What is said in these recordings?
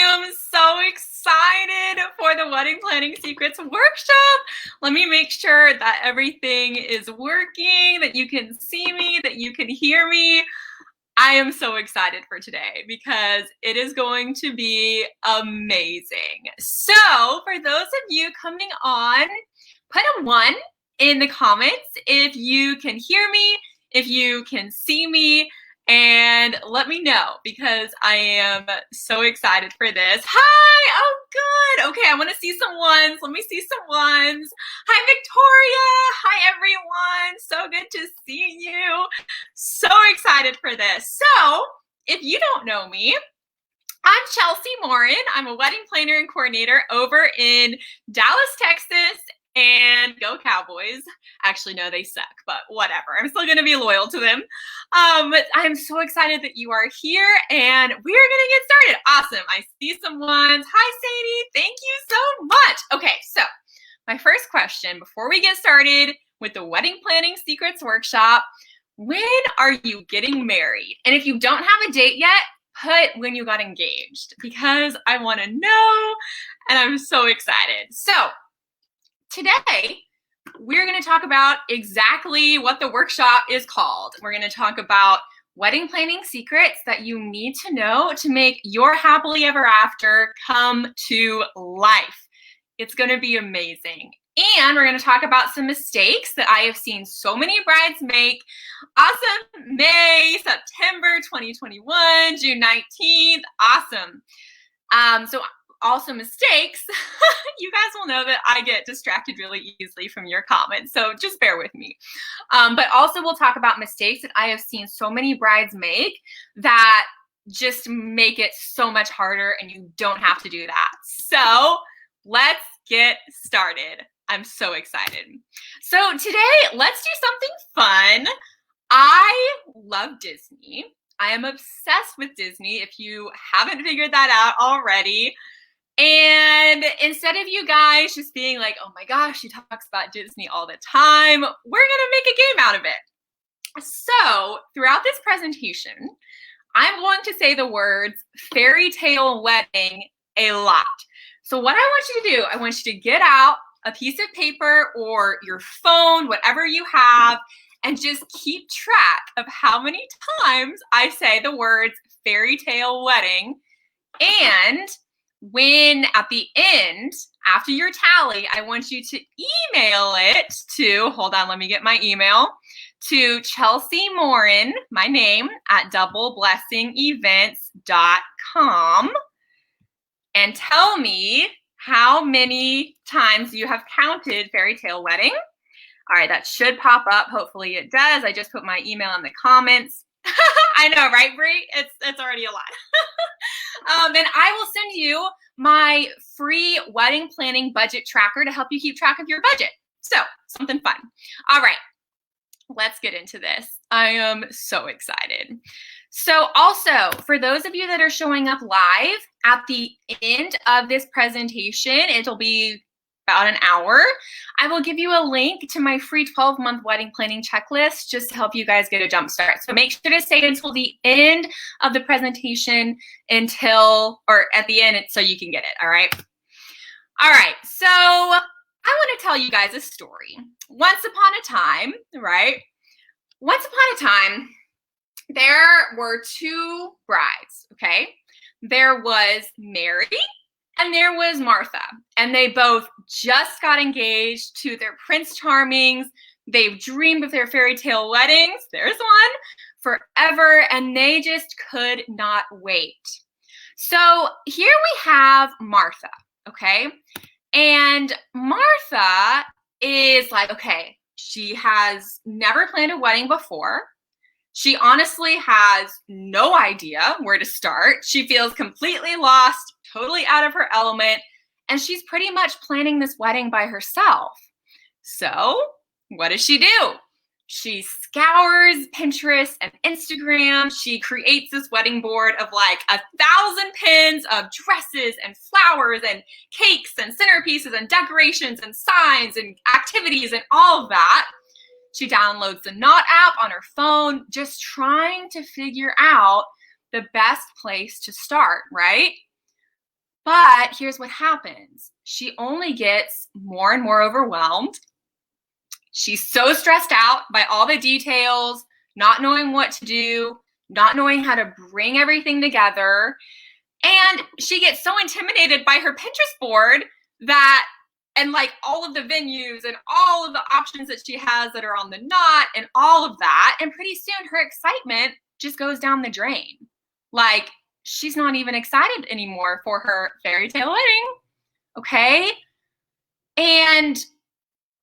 am so excited for the Wedding Planning Secrets workshop. Let me make sure that everything is working, that you can see me, that you can hear me. I am so excited for today because it is going to be amazing. So for those of you coming on, put a 1 in the comments if you can hear me, if you can see me, and let me know because I am so excited for this. Hi! Oh, good. Okay, I want to see some ones. Let me see some ones. Hi, Victoria. Hi, everyone. So good to see you. So excited for this. So if you don't know me, I'm Chelsea Morin. I'm a wedding planner and coordinator over in Dallas, Texas. And go Cowboys. Actually, no, they suck, but whatever. I'm still going to be loyal to them. I'm so excited that you are here, and we are going to get started. Awesome. I see some ones. Hi, Sadie. Thank you so much. Okay, so my first question before we get started with the Wedding Planning Secrets Workshop, when are you getting married? And if you don't have a date yet, put when you got engaged because I want to know, and I'm so excited. So today, we're going to talk about exactly what the workshop is called. We're going to talk about wedding planning secrets that you need to know to make your happily ever after come to life. It's going to be amazing. And we're going to talk about some mistakes that I have seen so many brides make. Awesome. May, September 2021, June 19th. Awesome. So also mistakes, you guys will know that I get distracted really easily from your comments, so just bear with me. But also we'll talk about mistakes that I have seen so many brides make that just make it so much harder and you don't have to do that. So let's get started. I'm so excited. So today, let's do something fun. I love Disney. I am obsessed with Disney, if you haven't figured that out already. And instead of you guys just being like, oh my gosh, she talks about Disney all the time, we're gonna make a game out of it. So throughout this presentation, I'm going to say the words Fairytale Wedding a lot. So what I want you to do, I want you to get out a piece of paper or your phone, whatever you have, and just keep track of how many times I say the words Fairytale Wedding. And when at the end, after your tally, I want you to email it to, hold on, let me get my email, to Chelsea Morin, my name, at doubleblessingevents.com, and tell me how many times you have counted Fairytale Wedding. All right, that should pop up. Hopefully it does. I just put my email in the comments. I know, right, Brie? It's already a lot. And I will send you my free wedding planning budget tracker to help you keep track of your budget. So something fun. All right, let's get into this. I am so excited. So also, for those of you that are showing up live, at the end of this presentation, it'll be about an hour, I will give you a link to my free 12-month wedding planning checklist just to help you guys get a jump start. So make sure to stay until the end of the presentation or at the end so you can get it, all right? All right, so I want to tell you guys a story. Once upon a time, right? Once upon a time, there were 2 brides, okay? There was Mary and there was Martha, and they both just got engaged to their Prince Charmings. They've dreamed of their fairy tale weddings, there's one, forever, and they just could not wait. So here we have Martha, okay? And Martha is like, okay, she has never planned a wedding before. She honestly has no idea where to start. She feels completely lost, totally out of her element, and she's pretty much planning this wedding by herself. So what does she do? She scours Pinterest and Instagram. She creates this wedding board of like 1,000 pins of dresses and flowers and cakes and centerpieces and decorations and signs and activities and all of that. She downloads the Knot app on her phone, just trying to figure out the best place to start, right? But here's what happens. She only gets more and more overwhelmed. She's so stressed out by all the details, not knowing what to do, not knowing how to bring everything together. And she gets so intimidated by her Pinterest board and like all of the venues and all of the options that she has that are on the knot and all of that. And pretty soon her excitement just goes down the drain. Like, she's not even excited anymore for her fairy tale wedding. Okay. And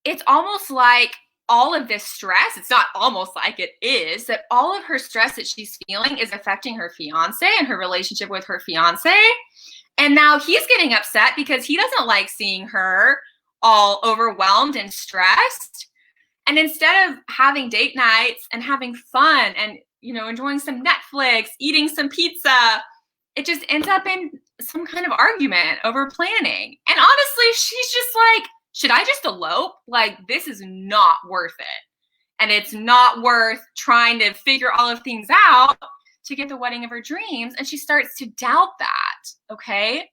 it's almost like all of this stress, it's not almost like it is, that all of her stress that she's feeling is affecting her fiance and her relationship with her fiance. And now he's getting upset because he doesn't like seeing her all overwhelmed and stressed. And instead of having date nights and having fun and, enjoying some Netflix, eating some pizza, it just ends up in some kind of argument over planning. And honestly, she's just like, should I just elope? Like, this is not worth it. And it's not worth trying to figure all of things out to get the wedding of her dreams. And she starts to doubt that, okay?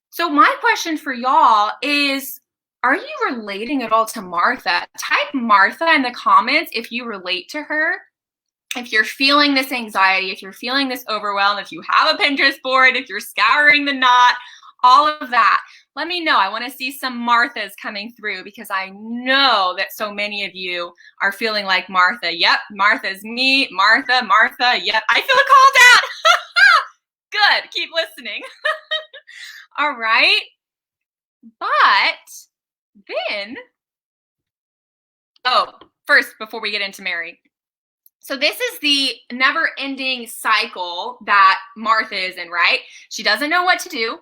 So my question for y'all is, are you relating at all to Martha? Type Martha in the comments if you relate to her. If you're feeling this anxiety, if you're feeling this overwhelm, if you have a Pinterest board, if you're scouring the knot, all of that, let me know. I want to see some Marthas coming through because I know that so many of you are feeling like Martha. Yep, Martha's me. Martha, yep. I feel called out. Good. Keep listening. All right. But then, first, before we get into Mary. So this is the never-ending cycle that Martha is in, right? She doesn't know what to do.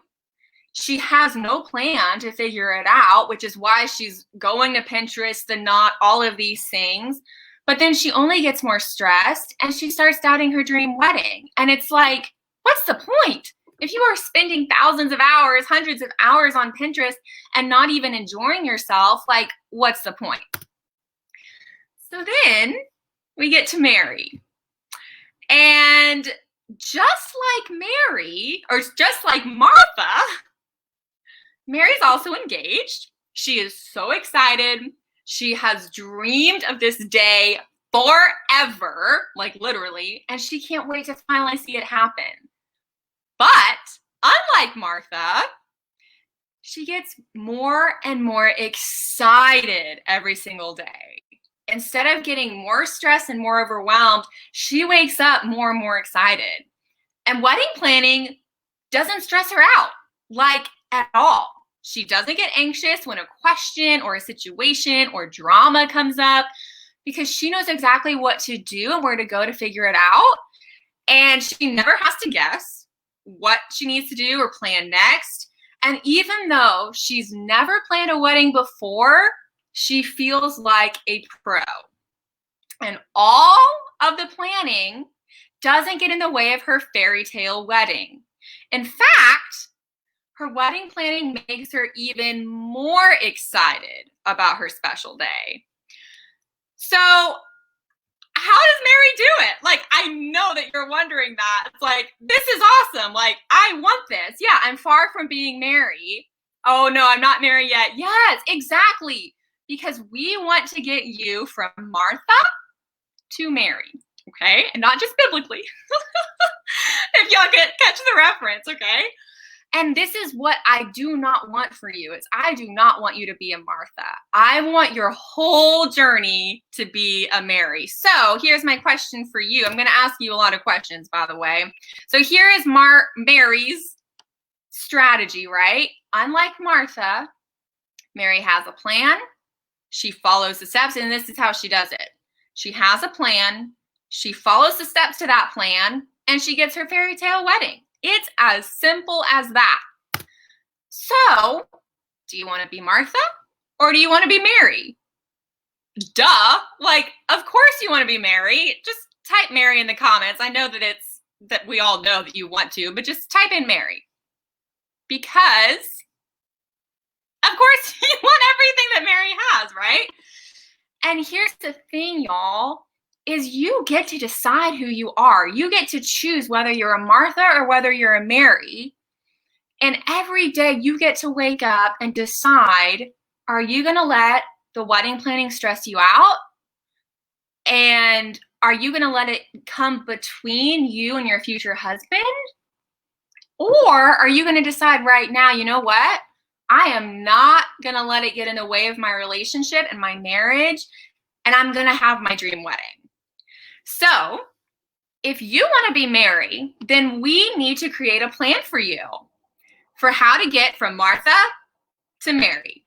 She has no plan to figure it out, which is why she's going to Pinterest, the knot, all of these things. But then she only gets more stressed and she starts doubting her dream wedding. And it's like, what's the point? If you are spending thousands of hours, hundreds of hours on Pinterest and not even enjoying yourself, like, what's the point? So then we get to Mary. And just like Mary, or just like Martha, Mary's also engaged. She is so excited. She has dreamed of this day forever, like literally, and she can't wait to finally see it happen. But unlike Martha, she gets more and more excited every single day. Instead of getting more stressed and more overwhelmed, she wakes up more and more excited. And wedding planning doesn't stress her out, like at all. She doesn't get anxious when a question or a situation or drama comes up because she knows exactly what to do and where to go to figure it out. And she never has to guess what she needs to do or plan next. And even though she's never planned a wedding before, she feels like a pro. And all of the planning doesn't get in the way of her fairy tale wedding. In fact, her wedding planning makes her even more excited about her special day. So how does Mary do it? Like, I know that you're wondering that. It's like, this is awesome. Like, I want this. Yeah, I'm far from being Mary. Oh, no, I'm not Mary yet. Yes, exactly. Because we want to get you from Martha to Mary, okay? And not just biblically. If y'all catch the reference, okay? And this is what I do not want for you. I do not want you to be a Martha. I want your whole journey to be a Mary. So here's my question for you. I'm going to ask you a lot of questions, by the way. So here is Mary's strategy, right? Unlike Martha, Mary has a plan. She follows the steps, and this is how she does it. She has a plan. She follows the steps to that plan, and she gets her fairy tale wedding. It's as simple as that. So, do you want to be Martha or do you want to be Mary? Duh. Like, of course you want to be Mary. Just type Mary in the comments. I know that we all know that you want to, but just type in Mary. Because, of course, you want everything that Mary has, right? And here's the thing, y'all. Is you get to decide who you are. You get to choose whether you're a Martha or whether you're a Mary. And every day you get to wake up and decide, are you going to let the wedding planning stress you out? And are you going to let it come between you and your future husband? Or are you going to decide right now, you know what? I am not going to let it get in the way of my relationship and my marriage, and I'm going to have my dream wedding. So if you want to be married, then we need to create a plan for you for how to get from Martha to Mary.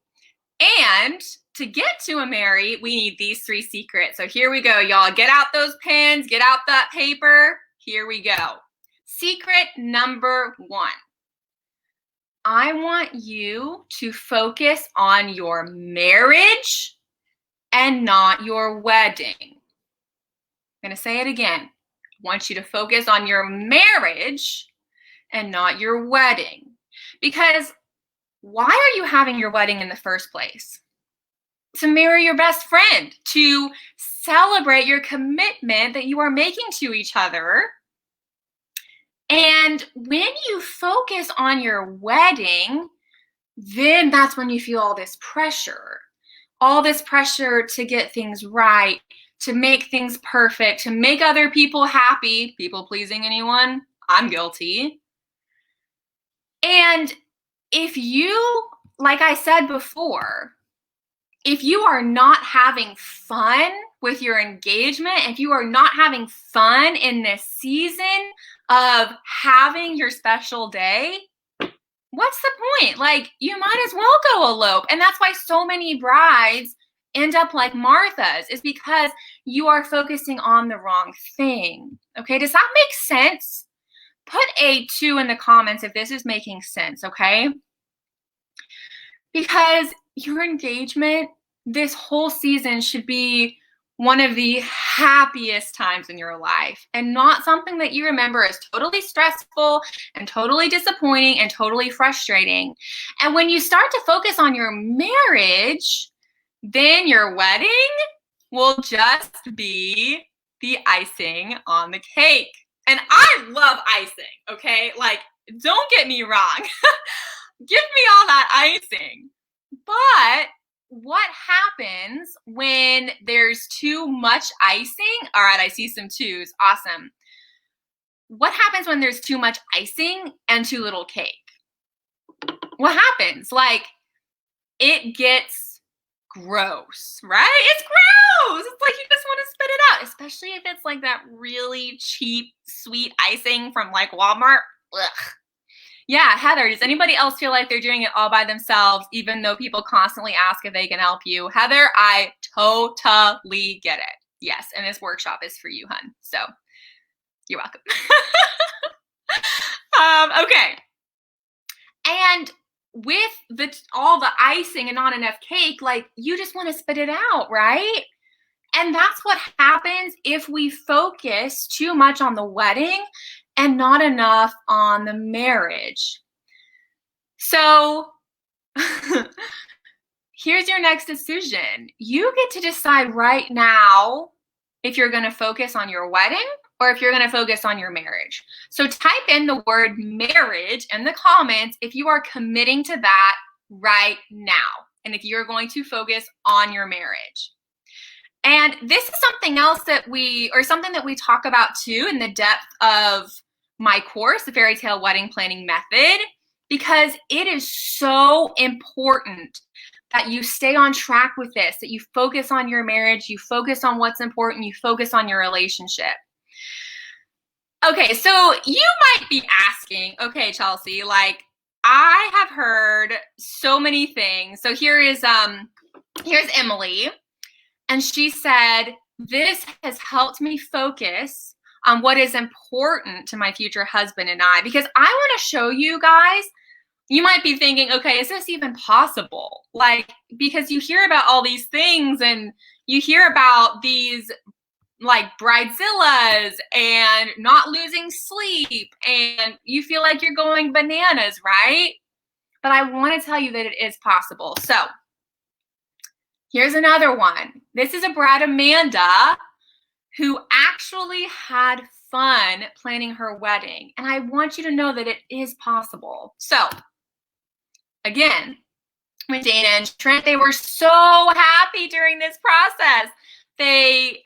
And to get to a Mary, we need these 3 secrets. So here we go, y'all. Get out those pens, get out that paper. Here we go. Secret number 1. I want you to focus on your marriage and not your wedding. I'm going to say it again. I want you to focus on your marriage and not your wedding. Because why are you having your wedding in the first place? To marry your best friend, to celebrate your commitment that you are making to each other. And when you focus on your wedding, then that's when you feel all this pressure to get things right, to make things perfect, to make other people happy. People pleasing anyone? I'm guilty. And if you, like I said before, if you are not having fun with your engagement, if you are not having fun in this season of having your special day, what's the point? Like, you might as well go elope. And that's why so many brides end up like Martha's, is because you are focusing on the wrong thing. Okay, does that make sense? Put a 2 in the comments if this is making sense, okay? Because your engagement this whole season should be one of the happiest times in your life, and not something that you remember as totally stressful and totally disappointing and totally frustrating. And when you start to focus on your marriage, then your wedding will just be the icing on the cake. And I love icing, okay? Like, don't get me wrong. Give me all that icing. But what happens when there's too much icing? All right, I see some 2s. Awesome. What happens when there's too much icing and too little cake? What happens? Like, it gets gross, right? It's gross. It's like you just want to spit it out, especially if it's like that really cheap, sweet icing from like Walmart. Ugh. Yeah, Heather, does anybody else feel like they're doing it all by themselves, even though people constantly ask if they can help you? Heather, I totally get it. Yes, and this workshop is for you, hun. So you're welcome. Okay. And with all the icing and not enough cake, like, you just want to spit it out, right? And that's what happens if we focus too much on the wedding and not enough on the marriage. So here's your next decision. You get to decide right now if you're going to focus on your wedding or if you're going to focus on your marriage. So type in the word marriage in the comments if you are committing to that right now, and if you're going to focus on your marriage. And this is something else that something that we talk about too in the depth of my course, the Fairytale Wedding Planning Method, because it is so important that you stay on track with this, that you focus on your marriage, you focus on what's important, you focus on your relationship. Okay, so you might be asking, okay, Chelsea, like, I have heard so many things. So here's Emily. And she said, this has helped me focus on what is important to my future husband and I, because I want to show you guys. You might be thinking, okay, is this even possible? Like, because you hear about all these things and you hear about these like bridezillas and not losing sleep, and you feel like you're going bananas, right? But I want to tell you that it is possible. So here's another one. This is a bride, Amanda, who actually had fun planning her wedding. And I want you to know that it is possible. So, again, with Dana and Trent, they were so happy during this process. They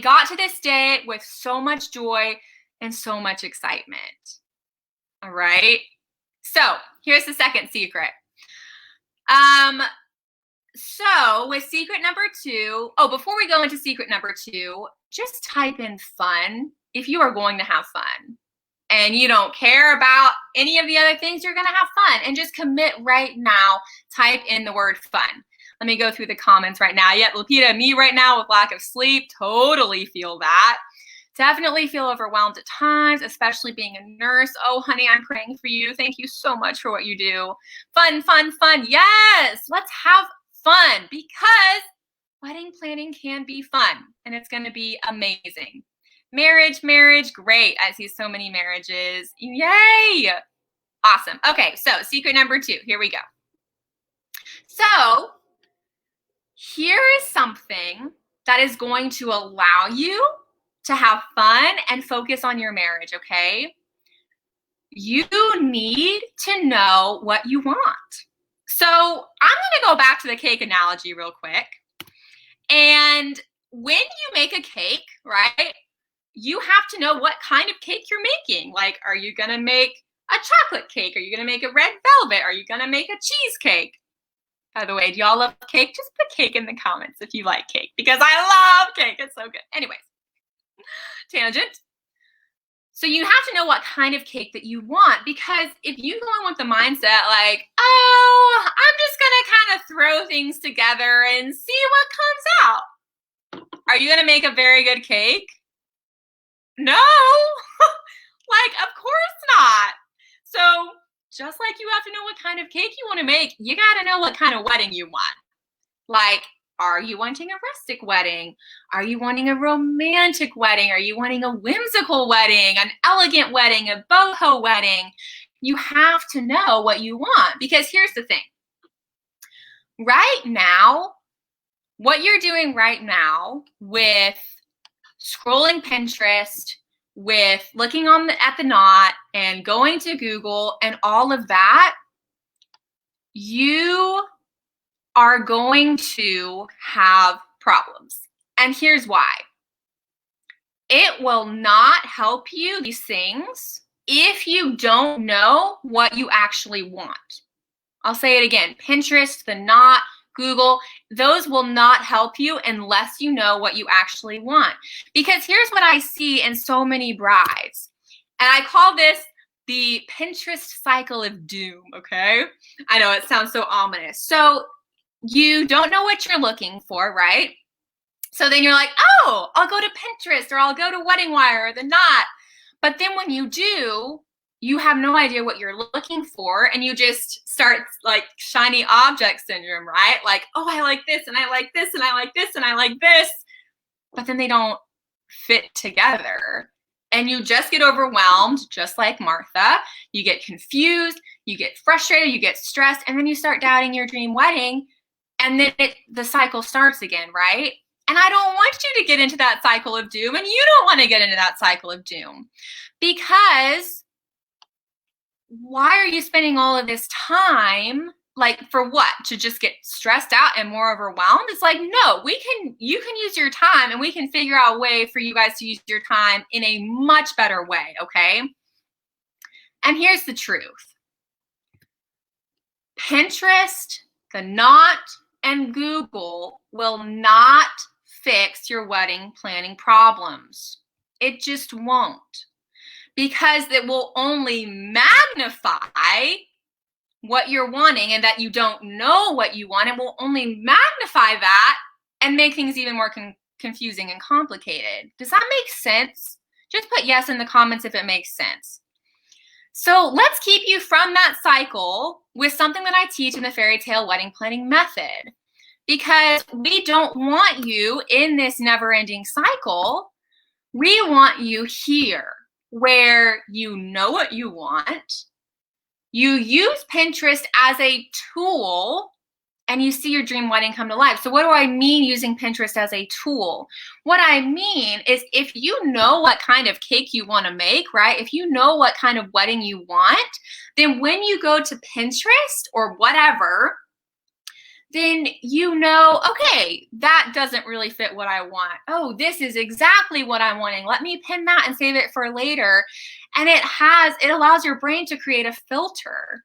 got to this day with so much joy and so much excitement. All right. So here's the second secret. So with secret number 2, before we go into secret number 2, just type in fun if you are going to have fun. And you don't care about any of the other things, you're going to have fun. And just commit right now. Type in the word fun. Let me go through the comments right now. Yep, Lupita, me right now with lack of sleep, totally feel that. Definitely feel overwhelmed at times, especially being a nurse. Oh, honey, I'm praying for you. Thank you so much for what you do. Fun, fun, fun. Yes, let's have fun because wedding planning can be fun and it's going to be amazing. Marriage, great. I see so many marriages. Yay! Awesome. Okay, so secret number 2. Here we go. So here is something that is going to allow you to have fun and focus on your marriage, okay? You need to know what you want. So I'm going to go back to the cake analogy real quick. And when you make a cake, right, you have to know what kind of cake you're making. Like, are you going to make a chocolate cake? Are you going to make a red velvet? Are you going to make a cheesecake? By the way, do y'all love cake? Just put cake in the comments if you like cake, because I love cake. It's so good. Anyways, tangent. So you have to know what kind of cake that you want, because if you go in with the mindset like, oh, I'm just going to kind of throw things together and see what comes out. Are you going to make a very good cake? No, like, of course not. So just like you have to know what kind of cake you want to make, you got to know what kind of wedding you want. Like, are you wanting a rustic wedding? Are you wanting a romantic wedding? Are you wanting a whimsical wedding, an elegant wedding, a boho wedding? You have to know what you want, because here's the thing. Right now, what you're doing right now with scrolling Pinterest, with looking at the knot and going to Google and all of that, you are going to have problems. And here's why. It will not help you, these things, if you don't know what you actually want. I'll say it again. Pinterest, the knot, Google, those will not help you unless you know what you actually want. Because here's what I see in so many brides. And I call this the Pinterest cycle of doom, okay? I know it sounds so ominous. So you don't know what you're looking for, right? So then you're like, oh, I'll go to Pinterest or I'll go to Wedding Wire or the knot. But then when you do, you have no idea what you're looking for, and you just start like shiny object syndrome, right? Like, oh, I like this, and I like this, and I like this, and I like this. But then they don't fit together. And you just get overwhelmed, just like Martha. You get confused, you get frustrated, you get stressed, and then you start doubting your dream wedding. And then the cycle starts again, right? And I don't want you to get into that cycle of doom, and you don't want to get into that cycle of doom, because why are you spending all of this time, like, for what? To just get stressed out and more overwhelmed? It's like, no, you can use your time, and we can figure out a way for you guys to use your time in a much better way, okay? And here's the truth. Pinterest, the knot, and Google will not fix your wedding planning problems. It just won't. Because it will only magnify what you're wanting, and that you don't know what you want. It will only magnify that and make things even more confusing and complicated. Does that make sense? Just put yes in the comments if it makes sense. So let's keep you from that cycle with something that I teach in the Fairytale Wedding Planning Method. Because we don't want you in this never-ending cycle. We want you here, where you know what you want. You use Pinterest as a tool and you see your dream wedding come to life. So what do I mean using Pinterest as a tool? What I mean is if you know what kind of cake you want to make, right? If you know what kind of wedding you want, then when you go to Pinterest or whatever, then you know, okay, that doesn't really fit what I want. Oh, this is exactly what I'm wanting. Let me pin that and save it for later. And it allows your brain to create a filter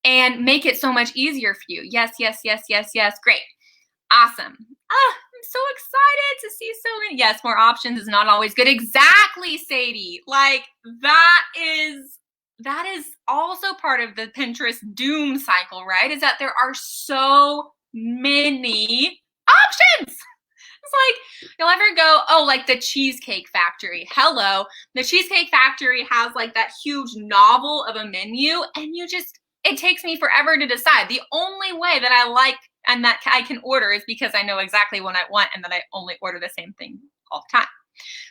and make it so much easier for you. Yes, yes, yes, yes, yes. Great. Awesome. I'm so excited to see so many. Yes, more options is not always good. Exactly, Sadie. Like that is also part of the Pinterest doom cycle, right? Is that there are so many options. It's like, you'll ever go, oh, like the Cheesecake Factory. Hello. The Cheesecake Factory has like that huge novel of a menu, and it takes me forever to decide. The only way that I like and that I can order is because I know exactly what I want and that I only order the same thing all the time.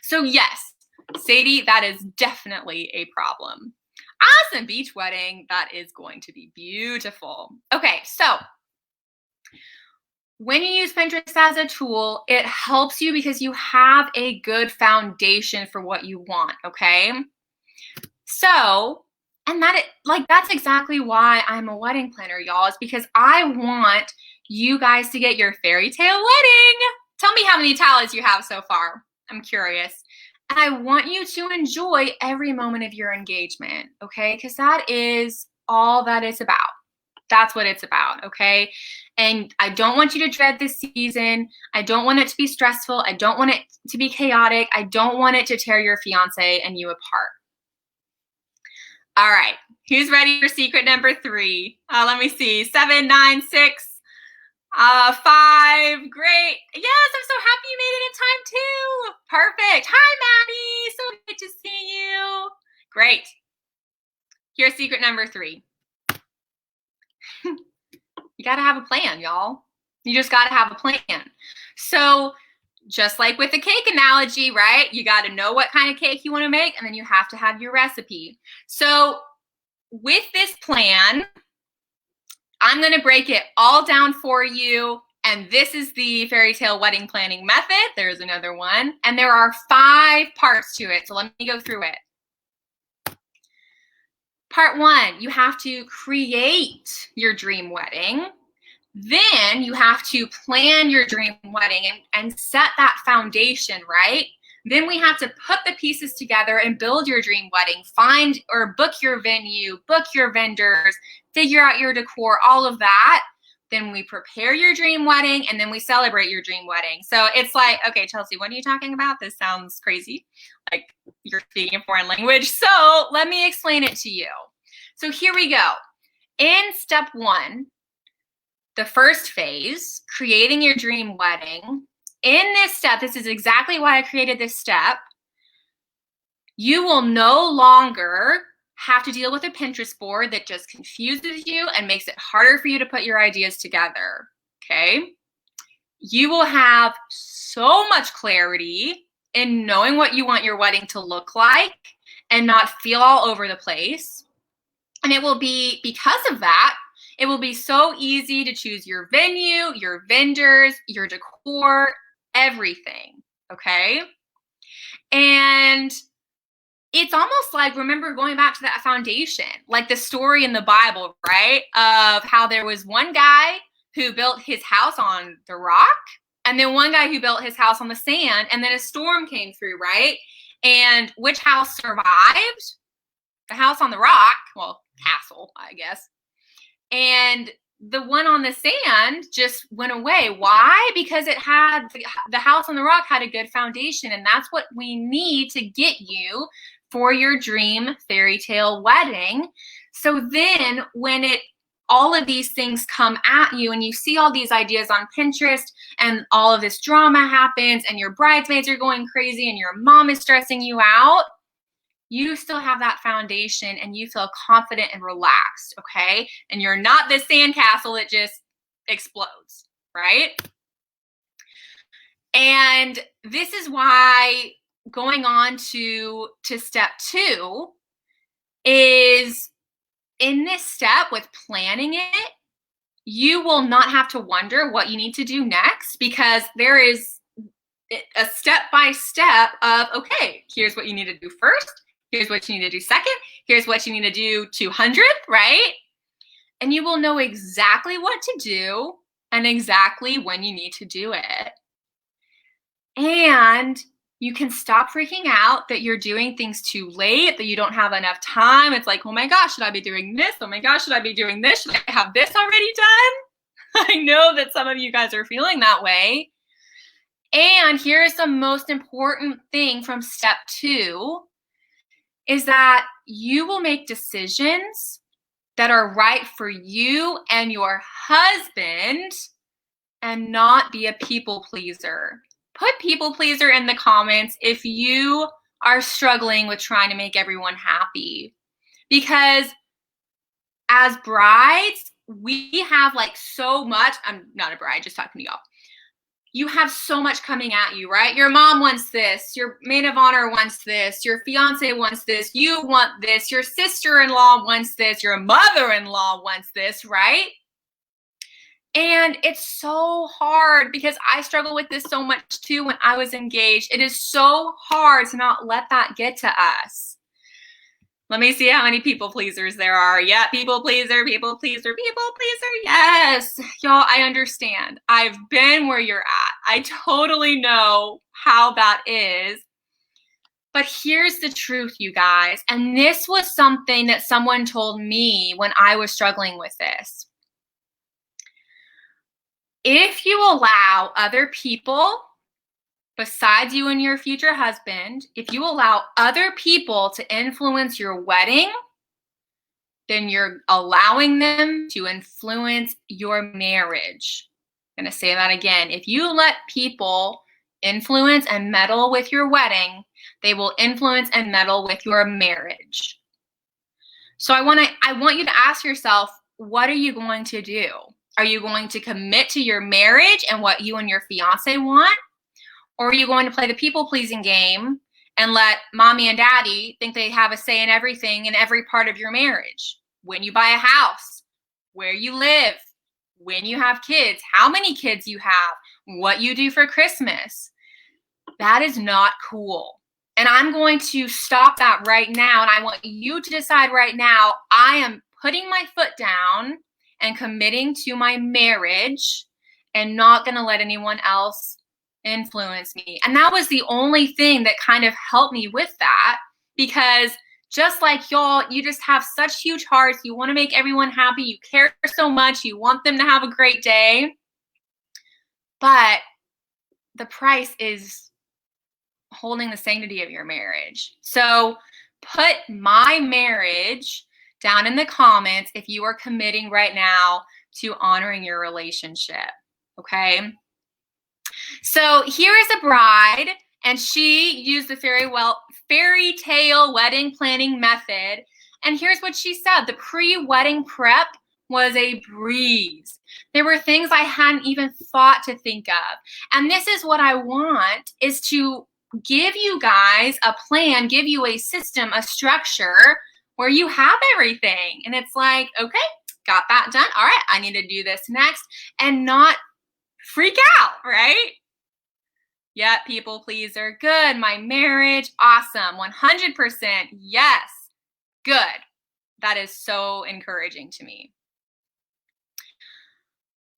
So yes, Sadie, that is definitely a problem. Awesome, beach wedding. That is going to be beautiful. Okay, so when you use Pinterest as a tool, it helps you because you have a good foundation for what you want, okay? So, and that's exactly why I'm a wedding planner, y'all. It's because I want you guys to get your fairy tale wedding. Tell me how many talents you have so far. I'm curious. And I want you to enjoy every moment of your engagement, okay? Because that is all that it's about. That's what it's about, okay? And I don't want you to dread this season. I don't want it to be stressful. I don't want it to be chaotic. I don't want it to tear your fiance and you apart. All right, who's ready for secret number 3? Let me see, 7, 9, 6, 5, great. Yes, I'm so happy you made it in time too. Perfect. Hi, Maddie, so good to see you. Great. Here's secret number 3. You gotta have a plan, y'all. You just gotta have a plan. So just like with the cake analogy, right? You got to know what kind of cake you want to make, and then you have to have your recipe. So with this plan, I'm going to break it all down for you. And this is the Fairytale Wedding Planning Method. There's another one. And there are 5 parts to it. So let me go through it. Part 1, you have to create your dream wedding. Then you have to plan your dream wedding and set that foundation, right? Then we have to put the pieces together and build your dream wedding, find or book your venue, book your vendors, figure out your decor, all of that. Then we prepare your dream wedding, and then we celebrate your dream wedding. So it's like, okay, Chelsea, what are you talking about? This sounds crazy. Like you're speaking a foreign language. So let me explain it to you. So here we go. In step 1, the first phase, creating your dream wedding. In this step, this is exactly why I created this step. You will no longer have to deal with a Pinterest board that just confuses you and makes it harder for you to put your ideas together, okay? You will have so much clarity in knowing what you want your wedding to look like and not feel all over the place. And it will be, because of that, it will be so easy to choose your venue, your vendors, your decor, everything, okay? And it's almost like, remember going back to that foundation, like the story in the Bible, right? Of how there was one guy who built his house on the rock, and then one guy who built his house on the sand, and then a storm came through, right? And which house survived? The house on the rock, well, castle, I guess. And the one on the sand just went away. Why? Because it had the house on the rock had a good foundation, and that's what we need to get you for your dream fairy tale wedding. So then when all of these things come at you and you see all these ideas on Pinterest and all of this drama happens and your bridesmaids are going crazy and your mom is stressing you out, you still have that foundation and you feel confident and relaxed, okay? And you're not this sandcastle that just explodes, right? And this is why going on to step 2 is, in this step with planning it, you will not have to wonder what you need to do next, because there is a step-by-step of, okay, here's what you need to do first, here's what you need to do second, here's what you need to do 200, right? And you will know exactly what to do and exactly when you need to do it. And you can stop freaking out that you're doing things too late, that you don't have enough time. It's like, oh my gosh, should I be doing this? Oh my gosh, should I be doing this? Should I have this already done? I know that some of you guys are feeling that way. And here's the most important thing from step 2 is that you will make decisions that are right for you and your husband and not be a people pleaser. Put people pleaser in the comments if you are struggling with trying to make everyone happy. Because as brides, we have like so much. I'm not a bride, just talking to y'all. You have so much coming at you, right? Your mom wants this, your maid of honor wants this, your fiance wants this, you want this, your sister-in-law wants this, your mother-in-law wants this, right? And it's so hard because I struggle with this so much too when I was engaged. It is so hard to not let that get to us. Let me see how many people pleasers there are. Yeah, people pleaser, people pleaser, people pleaser. Yes, y'all, I understand. I've been where you're at. I totally know how that is. But here's the truth, you guys. And this was something that someone told me when I was struggling with this. If you allow other people besides you and your future husband, if you allow other people to influence your wedding, then you're allowing them to influence your marriage. I'm going to say that again. If you let people influence and meddle with your wedding, they will influence and meddle with your marriage. So I want you to ask yourself, what are you going to do? Are you going to commit to your marriage and what you and your fiance want? Or are you going to play the people-pleasing game and let mommy and daddy think they have a say in everything in every part of your marriage? When you buy a house, where you live, when you have kids, how many kids you have, what you do for Christmas. That is not cool. And I'm going to stop that right now. And I want you to decide right now, I am putting my foot down and committing to my marriage and not going to let anyone else influence me. And that was the only thing that kind of helped me with that, because just like y'all, you just have such huge hearts. You want to make everyone happy. You care so much. You want them to have a great day. But the price is holding the sanctity of your marriage. So put my marriage down in the comments if you are committing right now to honoring your relationship. Okay? So here is a bride, and she used the Fairytale Wedding Planning Method. And here's what she said. The pre-wedding prep was a breeze. There were things I hadn't even thought to think of. And this is what I want, is to give you guys a plan, give you a system, a structure where you have everything. And it's like, okay, got that done. All right, I need to do this next, and not freak out, right? Yeah, people pleaser. Good. My marriage. Awesome. 100%. Yes. Good. That is so encouraging to me.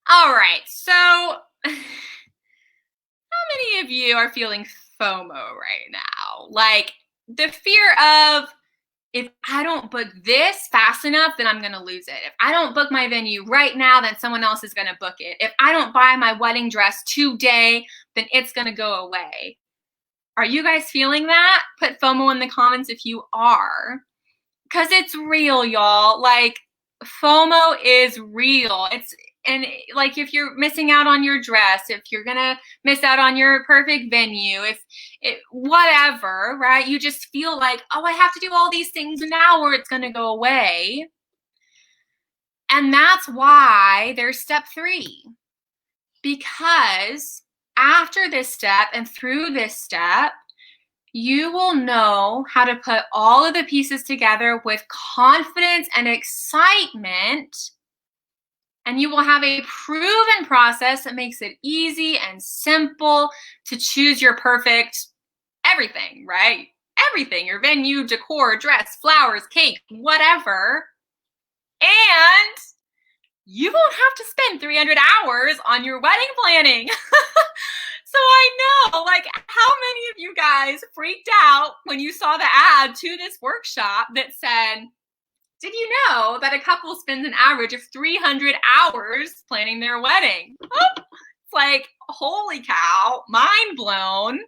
All right. So how many of you are feeling FOMO right now? Like the fear of, if I don't book this fast enough, then I'm going to lose it. If I don't book my venue right now, then someone else is going to book it. If I don't buy my wedding dress today, then it's going to go away. Are you guys feeling that? Put FOMO in the comments if you are. Because it's real, y'all. Like, FOMO is real. And like, if you're missing out on your dress, if you're gonna miss out on your perfect venue, whatever, right? You just feel like, oh, I have to do all these things now or it's gonna go away. And that's why there's step 3. Because after this step and through this step, you will know how to put all of the pieces together with confidence and excitement And you will have a proven process that makes it easy and simple to choose your perfect everything, right? Everything, your venue, decor, dress, flowers, cake, whatever. And you won't have to spend 300 hours on your wedding planning. So I know, like, how many of you guys freaked out when you saw the ad to this workshop that said, did you know that a couple spends an average of 300 hours planning their wedding? It's like, holy cow, mind blown.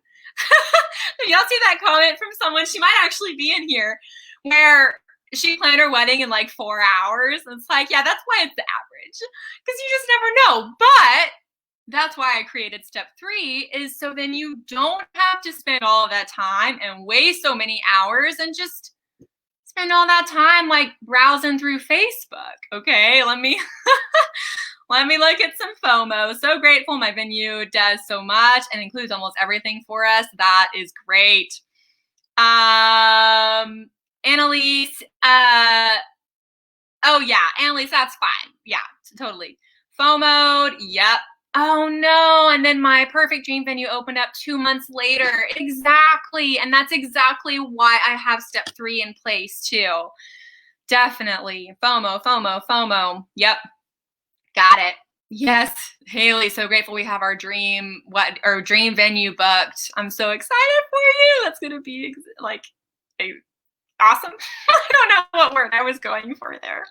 Y'all see that comment from someone? She might actually be in here, where she planned her wedding in like 4 hours. It's like, yeah, that's why it's the average, because you just never know. But that's why I created step 3, is so then you don't have to spend all of that time and waste so many hours and just spend all that time like browsing through Facebook. Okay, let me let me look at some FOMO. So grateful my venue does so much and includes almost everything for us. That is great. Annalise, oh yeah, Annalise, that's fine. Yeah, totally. FOMO'd, yep. Oh no, and then my perfect dream venue opened up 2 months later. Exactly, and that's exactly why I have step 3 in place too. Definitely. FOMO, FOMO, FOMO. Yep, got it. Yes, Haley, so grateful we have our dream venue booked. I'm so excited for you. That's gonna be like awesome. I don't know what word I was going for there.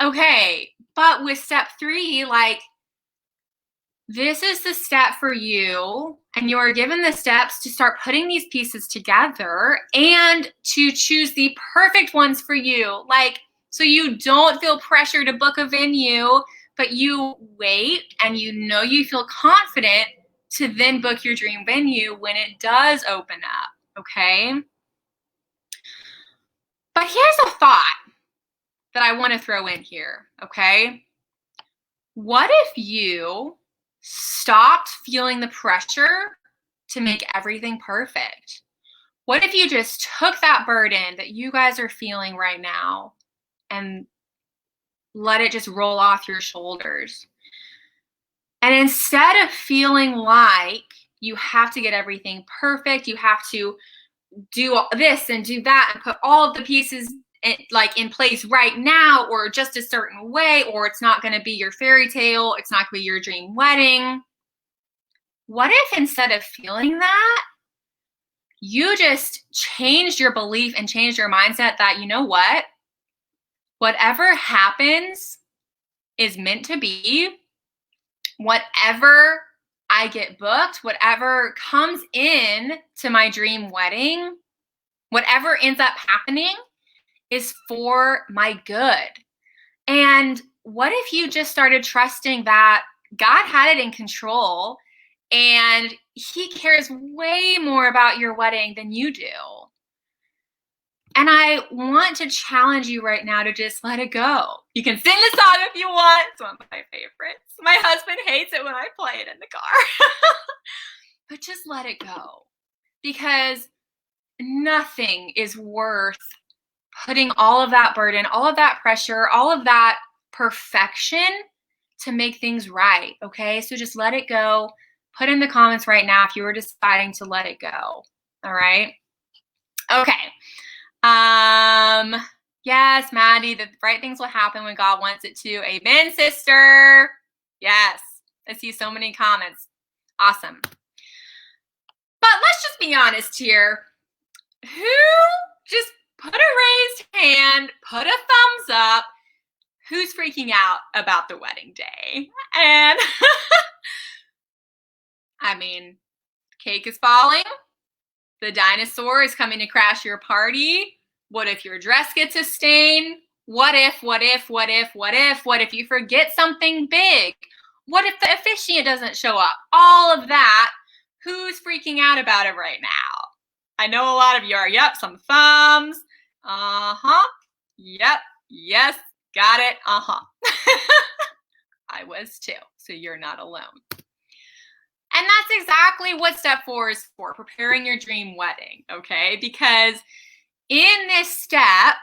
Okay, but with step 3, like, this is the step for you, and you are given the steps to start putting these pieces together and to choose the perfect ones for you. Like, so you don't feel pressure to book a venue, but you wait and you feel confident to then book your dream venue when it does open up, okay? But here's a thought that I want to throw in here, okay? What if you stopped feeling the pressure to make everything perfect? What if you just took that burden that you guys are feeling right now and let it just roll off your shoulders? And instead of feeling like you have to get everything perfect, you have to do this and do that and put all of the pieces in place right now, or just a certain way, or it's not going to be your fairy tale, it's not going to be your dream wedding. What if instead of feeling that, you just changed your belief and changed your mindset that, you know what? Whatever happens is meant to be. Whatever I get booked, whatever comes in to my dream wedding, whatever ends up happening is for my good. And what if you just started trusting that God had it in control and he cares way more about your wedding than you do? And I want to challenge you right now to just let it go. You can sing the song if you want. It's one of my favorites. My husband hates it when I play it in the car. But just let it go. Because nothing is worth putting all of that burden, all of that pressure, all of that perfection to make things right, okay? So just let it go. Put in the comments right now if you were deciding to let it go, all right? Okay. Yes, Maddie, the right things will happen when God wants it to. Amen, sister. Yes, I see so many comments. Awesome. But let's just be honest here. Who just put a raised hand, put a thumbs up, who's freaking out about the wedding day? And I mean, cake is falling. The dinosaur is coming to crash your party. What if your dress gets a stain? What if you forget something big? What if the officiant doesn't show up? All of that, who's freaking out about it right now? I know a lot of you are. Yep, some thumbs. Yep, yes, got it. I was too, so you're not alone. And that's exactly what step 4 is for, preparing your dream wedding, okay? Because in this step,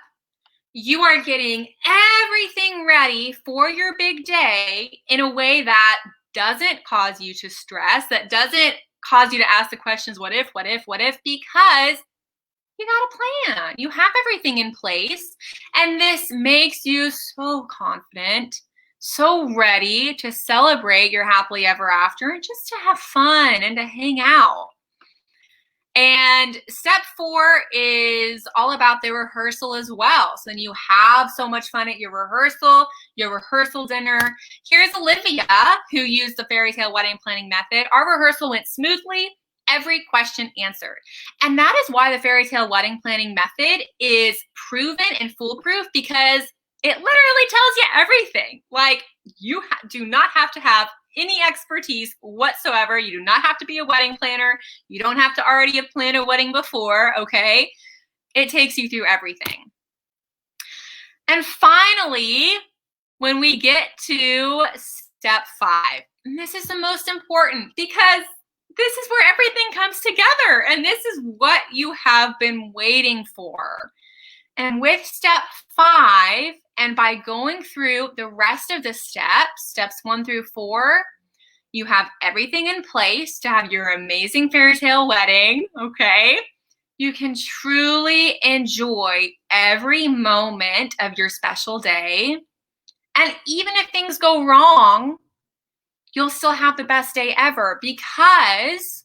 you are getting everything ready for your big day in a way that doesn't cause you to stress, that doesn't cause you to ask the questions, what if, because you got a plan. You have everything in place. And this makes you so confident, so ready to celebrate your happily ever after and just to have fun and to hang out. And step 4 is all about the rehearsal as well. So then you have so much fun at your rehearsal dinner. Here's Olivia, who used the Fairytale Wedding Planning Method. Our rehearsal went smoothly, every question answered. And that is why the Fairytale Wedding Planning Method is proven and foolproof, because it literally tells you everything. Like, you do not have to have any expertise whatsoever. You do not have to be a wedding planner. You don't have to already have planned a wedding before, okay? It takes you through everything. And finally, when we get to step 5, and this is the most important, because this is where everything comes together, and this is what you have been waiting for. And with step 5, and by going through the rest of the steps 1 through 4, you have everything in place to have your amazing fairytale wedding, okay? You can truly enjoy every moment of your special day. And even if things go wrong, you'll still have the best day ever, because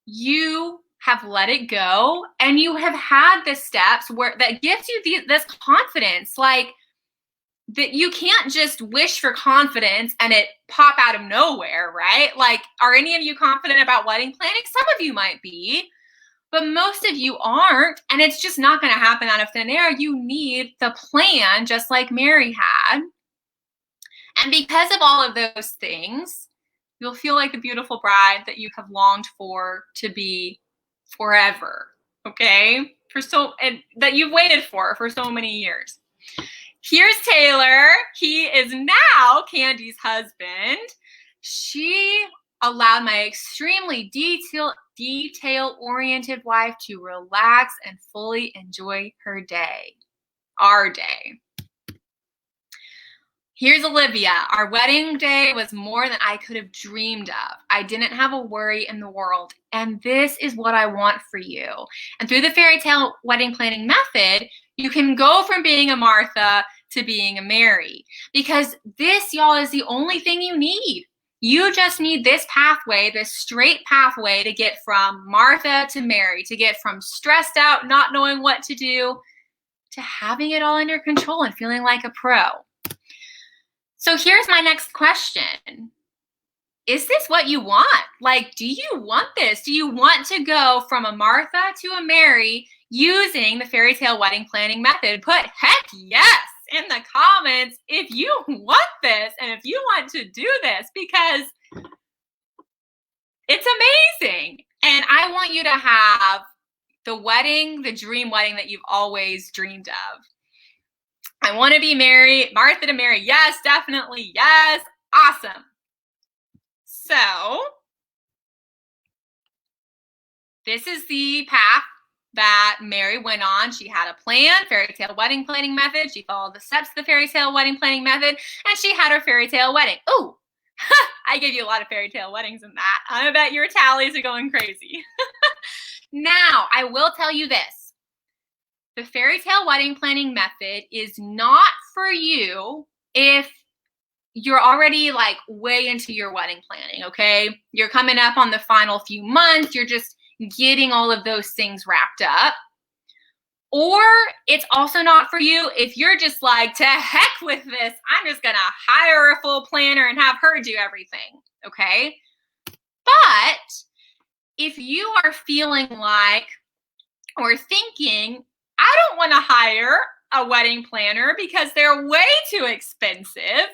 you have let it go and you have had the steps that gives you this confidence. Like, that you can't just wish for confidence and it pop out of nowhere, right? Like, are any of you confident about wedding planning? Some of you might be, but most of you aren't, and it's just not going to happen out of thin air. You need the plan, just like Mary had. And because of all of those things, you'll feel like the beautiful bride that you have longed for to be forever, okay? And that you've waited for so many years. Here's Taylor. He is now Candy's husband. She allowed my extremely detail-oriented wife to relax and fully enjoy her day, our day. Here's Olivia. Our wedding day was more than I could have dreamed of. I didn't have a worry in the world, and this is what I want for you. And through the Fairytale Wedding Planning Method, you can go from being a Martha to being a Mary, because this, y'all, is the only thing you need. You just need this pathway, this straight pathway, to get from Martha to Mary, to get from stressed out, not knowing what to do, to having it all under control and feeling like a pro. So here's my next question. Is this what you want? Like, do you want this? Do you want to go from a Martha to a Mary using the Fairytale Wedding Planning Method? Put heck yes in the comments if you want this and if you want to do this, because it's amazing. And I want you to have the wedding, the dream wedding that you've always dreamed of. I want to be Martha to Mary. Yes, definitely. Yes. Awesome. So this is the path that Mary went on. She had a plan, Fairytale Wedding Planning Method. She followed the steps of the Fairytale Wedding Planning Method, and she had her fairytale wedding. Oh, I gave you a lot of fairytale weddings in that. I bet your tallies are going crazy. Now, I will tell you this. The Fairytale Wedding Planning Method is not for you if you're already like way into your wedding planning, okay? You're coming up on the final few months. You're just getting all of those things wrapped up. Or it's also not for you if you're just like, to heck with this. I'm just going to hire a full planner and have her do everything, okay? But if you are feeling like or thinking, I don't want to hire a wedding planner because they're way too expensive,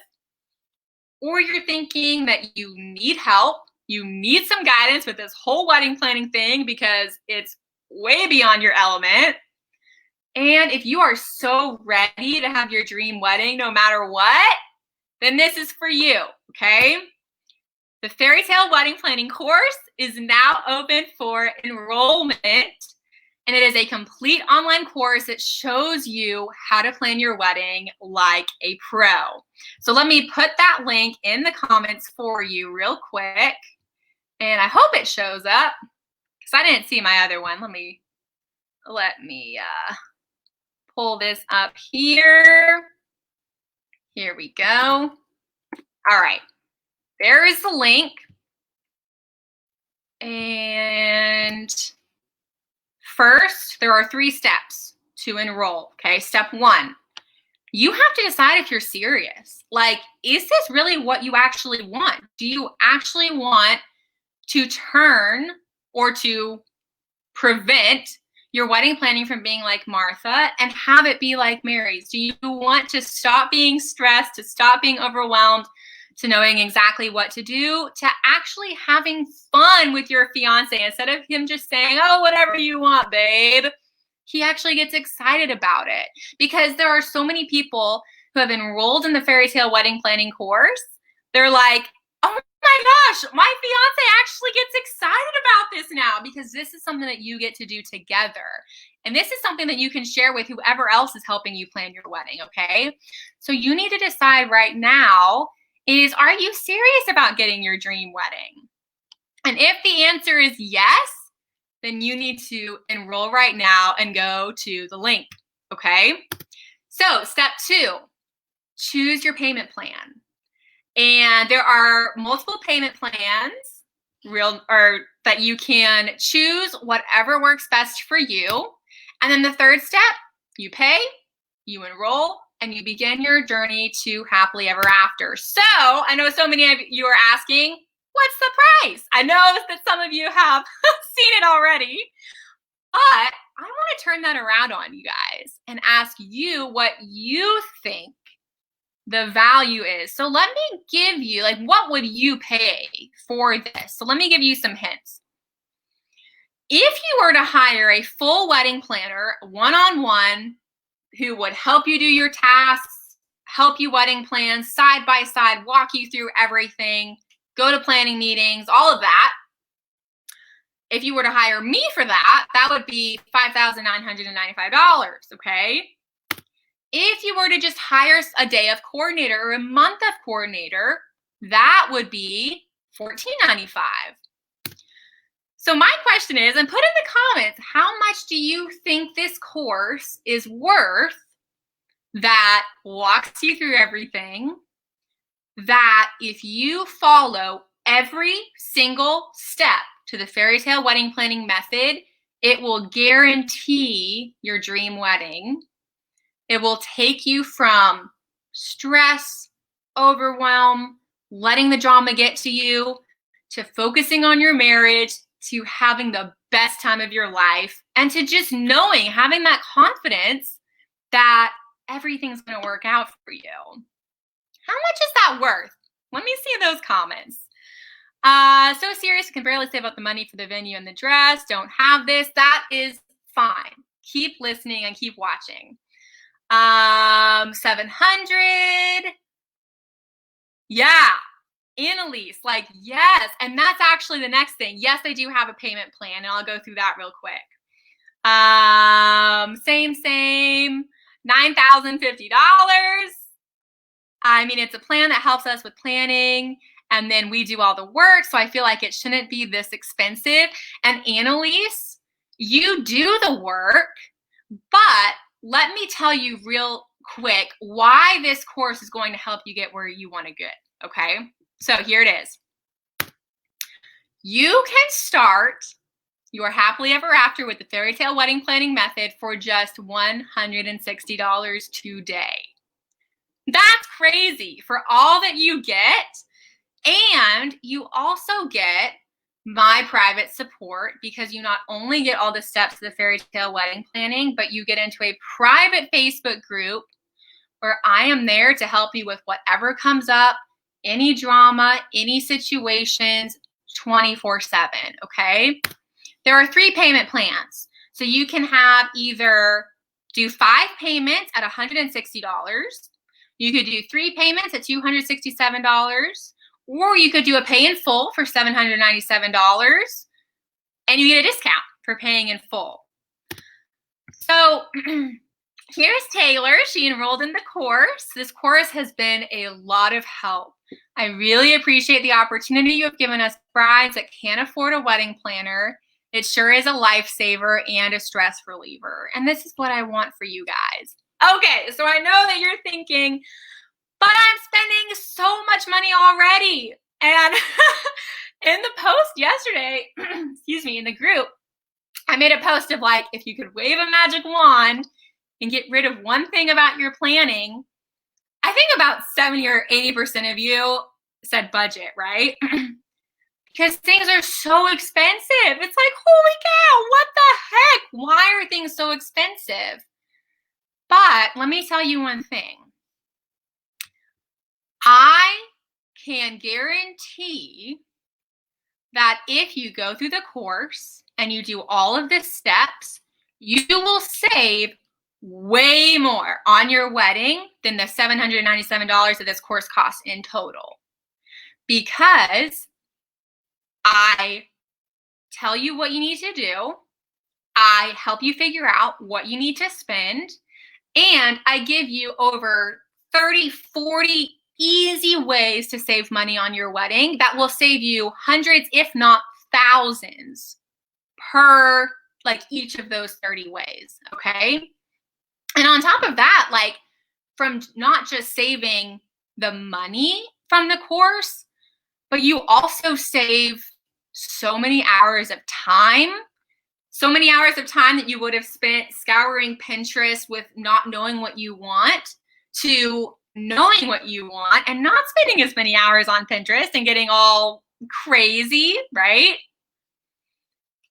or you're thinking that you need help, you need some guidance with this whole wedding planning thing because it's way beyond your element, and if you are so ready to have your dream wedding no matter what, then this is for you, okay? The Fairytale Wedding Planning course is now open for enrollment. And it is a complete online course that shows you how to plan your wedding like a pro. So let me put that link in the comments for you real quick. And I hope it shows up because I didn't see my other one. Let me pull this up here. Here we go. All right. There is the link. And first, there are 3 steps to enroll, okay? Step 1, you have to decide if you're serious. Like, is this really what you actually want? Do you actually want to turn or to prevent your wedding planning from being like Martha and have it be like Mary's? Do you want to stop being stressed, to stop being overwhelmed, to knowing exactly what to do, to actually having fun with your fiance instead of him just saying, oh, whatever you want, babe? He actually gets excited about it because there are so many people who have enrolled in the Fairytale Wedding Planning course. They're like, oh my gosh, my fiance actually gets excited about this now because this is something that you get to do together. And this is something that you can share with whoever else is helping you plan your wedding, okay? So you need to decide right now is, are you serious about getting your dream wedding? And if the answer is yes, then you need to enroll right now and go to the link, okay? So step 2, choose your payment plan. And there are multiple payment plans that you can choose whatever works best for you. And then the 3rd step, you pay, you enroll, and you begin your journey to happily ever after. So I know so many of you are asking, what's the price? I know that some of you have seen it already, but I want to turn that around on you guys and ask you what you think the value is. So let me give you, like, what would you pay for this? So let me give you some hints. If you were to hire a full wedding planner, one-on-one, who would help you do your tasks, help you wedding plans, side by side, walk you through everything, go to planning meetings, all of that. If you were to hire me for that, that would be $5,995, okay? If you were to just hire a day of coordinator or a month of coordinator, that would be $1,495. So my question is, and put in the comments, how much do you think this course is worth that walks you through everything, that if you follow every single step to the Fairytale Wedding Planning Method, it will guarantee your dream wedding. It will take you from stress, overwhelm, letting the drama get to you, to focusing on your marriage, to having the best time of your life, and to just knowing, having that confidence that everything's going to work out for you. How much is that worth? Let me see those comments. So serious, I can barely save up the money for the venue and the dress. Don't have this. That is fine. Keep listening and keep watching. 700. Yeah. Annalise, like, yes. And that's actually the next thing. Yes, they do have a payment plan, and I'll go through that real quick. Same. $9,050. I mean, it's a plan that helps us with planning, and then we do all the work, so I feel like it shouldn't be this expensive. And Annalise, you do the work, but let me tell you real quick why this course is going to help you get where you want to get, okay? So here it is. You can start your happily ever after with the Fairytale Wedding Planning Method for just $160 today. That's crazy for all that you get. And you also get my private support, because you not only get all the steps of the Fairytale Wedding Planning, but you get into a private Facebook group where I am there to help you with whatever comes up, any drama, any situations, 24/7, okay? There are 3 payment plans. So you can have either do 5 payments at $160. You could do 3 payments at $267. Or you could do a pay in full for $797, and you get a discount for paying in full. So here's Taylor. She enrolled in the course. This course has been a lot of help. I really appreciate the opportunity you have given us brides that can't afford a wedding planner. It sure is a lifesaver and a stress reliever. And this is what I want for you guys. Okay, so I know that you're thinking, but I'm spending so much money already. And in the post yesterday, excuse me, in the group, I made a post of like, if you could wave a magic wand and get rid of one thing about your planning, I think about 70 or 80% of you said budget, right? Because things are so expensive. It's like, holy cow, what the heck? Why are things so expensive? But let me tell you one thing. I can guarantee that if you go through the course and you do all of the steps, you will save way more on your wedding than the $797 that this course costs in total. Because I tell you what you need to do, I help you figure out what you need to spend, and I give you over 30, 40 easy ways to save money on your wedding that will save you hundreds, if not thousands, per like each of those 30 ways, okay? And on top of that, like from not just saving the money from the course, but you also save so many hours of time, so many hours of time that you would have spent scouring Pinterest with not knowing what you want to knowing what you want and not spending as many hours on Pinterest and getting all crazy, right?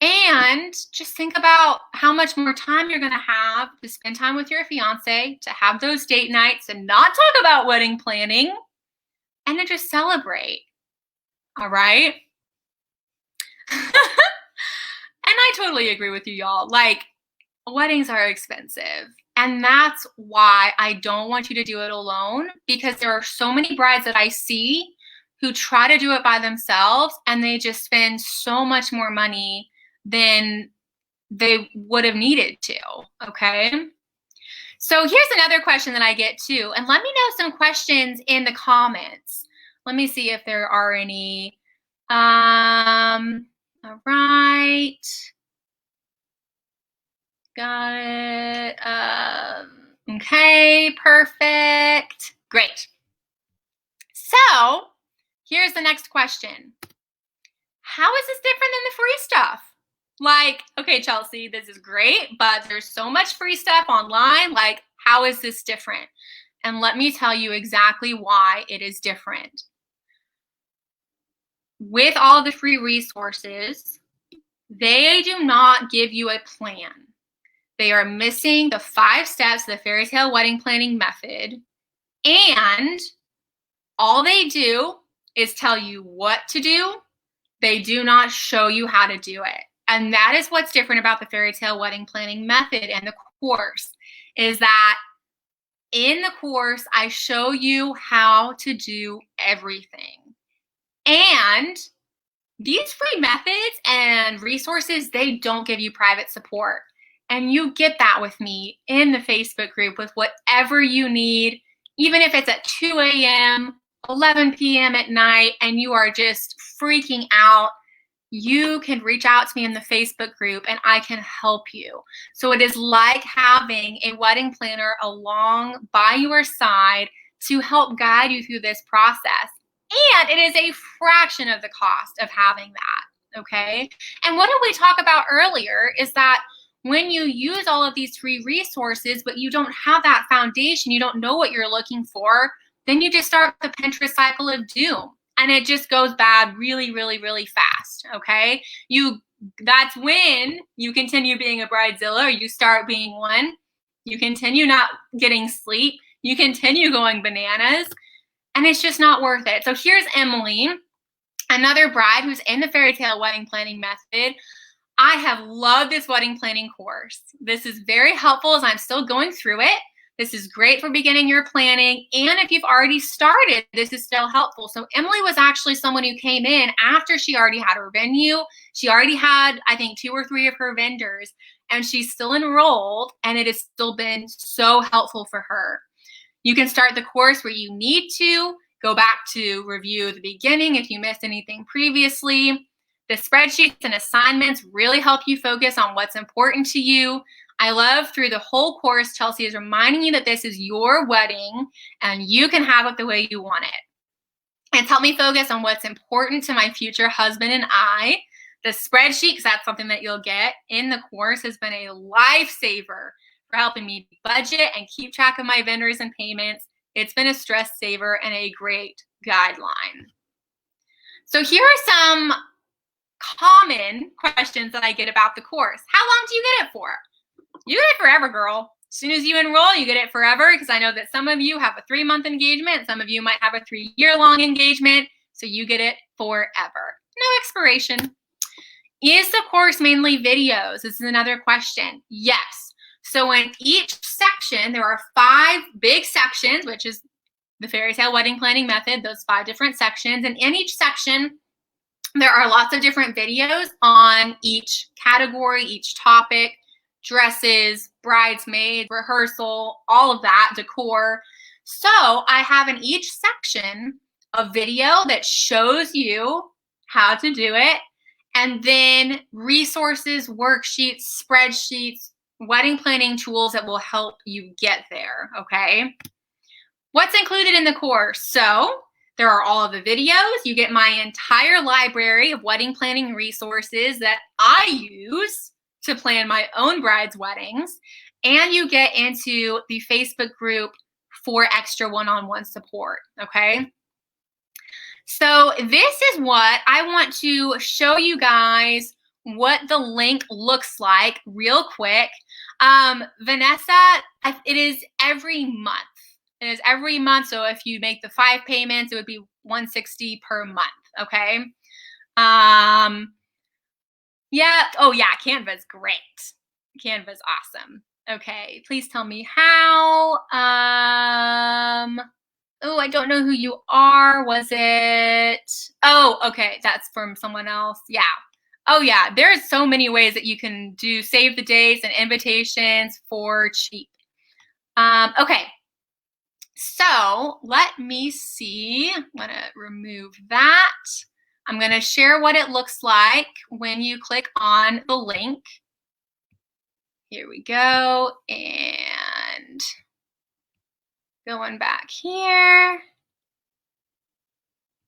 And just think about how much more time you're going to have to spend time with your fiance, to have those date nights and not talk about wedding planning, and to just celebrate. All right? And I totally agree with you, y'all. Like, weddings are expensive. And that's why I don't want you to do it alone, because there are so many brides that I see who try to do it by themselves and they just spend so much more money than they would have needed to, okay? So here's another question that I get too, and let me know some questions in the comments. Let me see if there are any. All right. Got it. Okay, perfect. Great. So here's the next question. How is this different than the free stuff? Like, okay, Chelsea, this is great, but there's so much free stuff online. Like, how is this different? And let me tell you exactly why it is different. With all the free resources, they do not give you a plan. They are missing the 5 steps of the Fairytale Wedding Planning Method, and all they do is tell you what to do. They do not show you how to do it. And that is what's different about the Fairytale Wedding Planning Method and the course, is that in the course, I show you how to do everything. And these free methods and resources, they don't give you private support. And you get that with me in the Facebook group with whatever you need, even if it's at 2 a.m., 11 p.m. at night, and you are just freaking out, you can reach out to me in the Facebook group and I can help you. So it is like having a wedding planner along by your side to help guide you through this process. And it is a fraction of the cost of having that, okay? And what did we talk about earlier is that when you use all of these free resources, but you don't have that foundation, you don't know what you're looking for, then you just start the Pinterest cycle of doom. And it just goes bad really, really, really fast, okay? That's when you continue being a bridezilla, or you start being one. You continue not getting sleep. You continue going bananas. And it's just not worth it. So here's Emily, another bride who's in the Fairytale Wedding Planning Method. I have loved this wedding planning course. This is very helpful as I'm still going through it. This is great for beginning your planning. And if you've already started, this is still helpful. So Emily was actually someone who came in after she already had her venue. She already had, I think, 2 or 3 of her vendors, and she's still enrolled, and it has still been so helpful for her. You can start the course where you need to, go back to review the beginning if you missed anything previously. The spreadsheets and assignments really help you focus on what's important to you. I love through the whole course, Chelsea is reminding you that this is your wedding and you can have it the way you want it. It's helped me focus on what's important to my future husband and I. The spreadsheet, because that's something that you'll get in the course, has been a lifesaver for helping me budget and keep track of my vendors and payments. It's been a stress saver and a great guideline. So here are some common questions that I get about the course. How long do you get it for? You get it forever, girl. As soon as you enroll, you get it forever, because I know that some of you have a 3-month engagement. Some of you might have a 3-year-long engagement. So you get it forever. No expiration. Is the course mainly videos? This is another question. Yes. So in each section, there are 5 big sections, which is the Fairytale Wedding Planning Method, those 5 different sections. And in each section, there are lots of different videos on each category, each topic, dresses, bridesmaids, rehearsal, all of that, decor. So I have in each section a video that shows you how to do it, and then resources, worksheets, spreadsheets, wedding planning tools that will help you get there, okay? What's included in the course? So there are all of the videos. You get my entire library of wedding planning resources that I use to plan my own brides' weddings. And you get into the Facebook group for extra one-on-one support, okay? So this is what I want to show you guys what the link looks like real quick. Vanessa, it is every month. It is every month. So if you make the 5 payments, it would be $160 per month. Okay. Yeah. Oh yeah. Canva's great. Canva's awesome. Okay. Please tell me how. Oh, I don't know who you are. Was it? Oh, okay. That's from someone else. Yeah. Oh yeah. There's so many ways that you can do save the dates and invitations for cheap. Okay. So let me see. I'm going to remove that. I'm going to share what it looks like when you click on the link. Here we go. And going back here.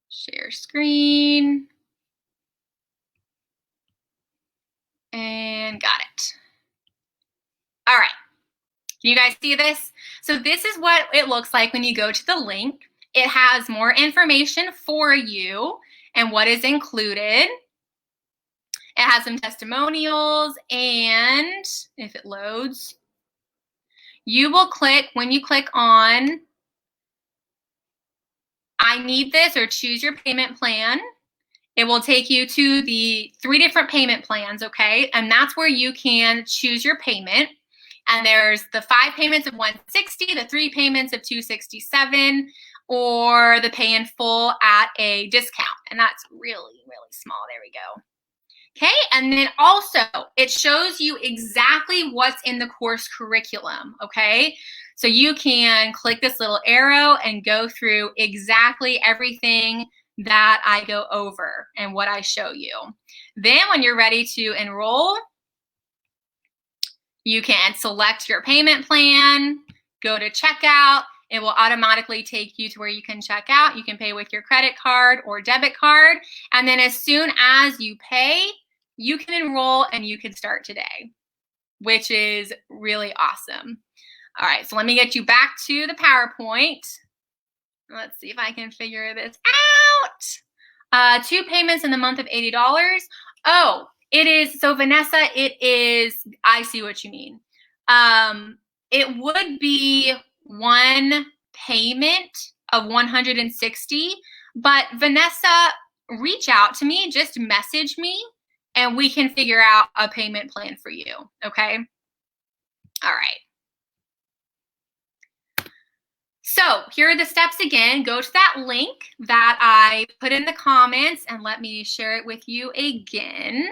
Share screen. And got it. All right. Can you guys see this? So this is what it looks like when you go to the link. It has more information for you and what is included. It has some testimonials, and if it loads, you will click, when you click on I need this or choose your payment plan, it will take you to the 3 different payment plans, okay? And that's where you can choose your payment. And there's the 5 payments of $160, the 3 payments of $267, or the pay in full at a discount. And that's really, really small. There we go. Okay, and then also it shows you exactly what's in the course curriculum, okay? So you can click this little arrow and go through exactly everything that I go over and what I show you. Then when you're ready to enroll, you can select your payment plan, go to checkout. It will automatically take you to where you can check out. You can pay with your credit card or debit card. And then as soon as you pay, you can enroll and you can start today, which is really awesome. All right, so let me get you back to the PowerPoint. Let's see if I can figure this out. 2 payments in the month of $80. Oh, it is, so Vanessa, it is, I see what you mean. It would be 1 payment of $160, but Vanessa, reach out to me, just message me, and we can figure out a payment plan for you, okay? All right. So here are the steps again. Go to that link that I put in the comments and let me share it with you again.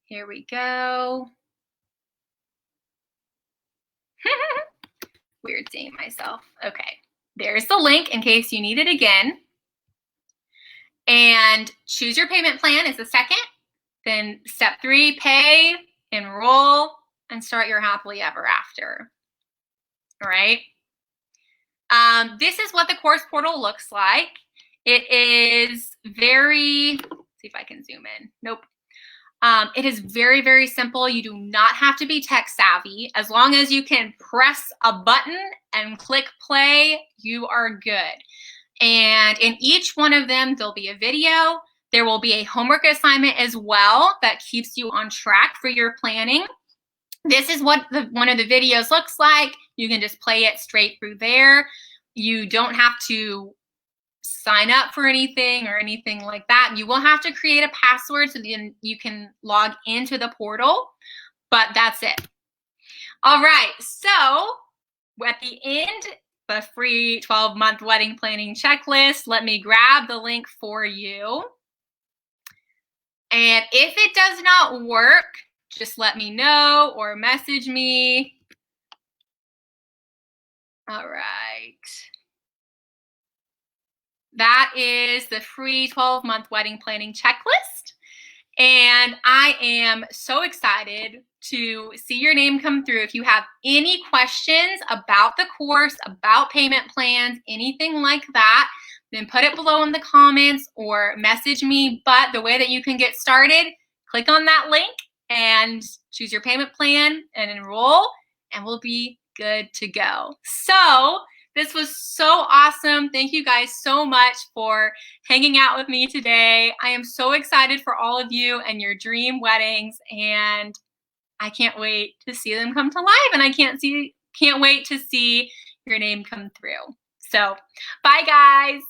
Here we go. Weird seeing myself. Okay, there's the link in case you need it again. And choose your payment plan is the second. Then step 3, pay, enroll, and start your happily ever after. All right. This is what the course portal looks like. It is very, let's see if I can zoom in. Nope. It is very, very simple. You do not have to be tech savvy. As long as you can press a button and click play, you are good. And in each one of them, there'll be a video. There will be a homework assignment as well that keeps you on track for your planning. This is what one of the videos looks like. You can just play it straight through there. You don't have to sign up for anything or anything like that. You will have to create a password so that you can log into the portal, but that's it. All right, so at the end, the free 12-month wedding planning checklist, let me grab the link for you. And if it does not work, just let me know or message me. All right. That is the free 12-month wedding planning checklist. And I am so excited to see your name come through. If you have any questions about the course, about payment plans, anything like that, then put it below in the comments or message me. But the way that you can get started, click on that link and choose your payment plan and enroll, and we'll be good to go. So this was so awesome. Thank you guys so much for hanging out with me today. I am so excited for all of you and your dream weddings, and I can't wait to see them come to life, and I can't wait to see your name come through. So bye guys.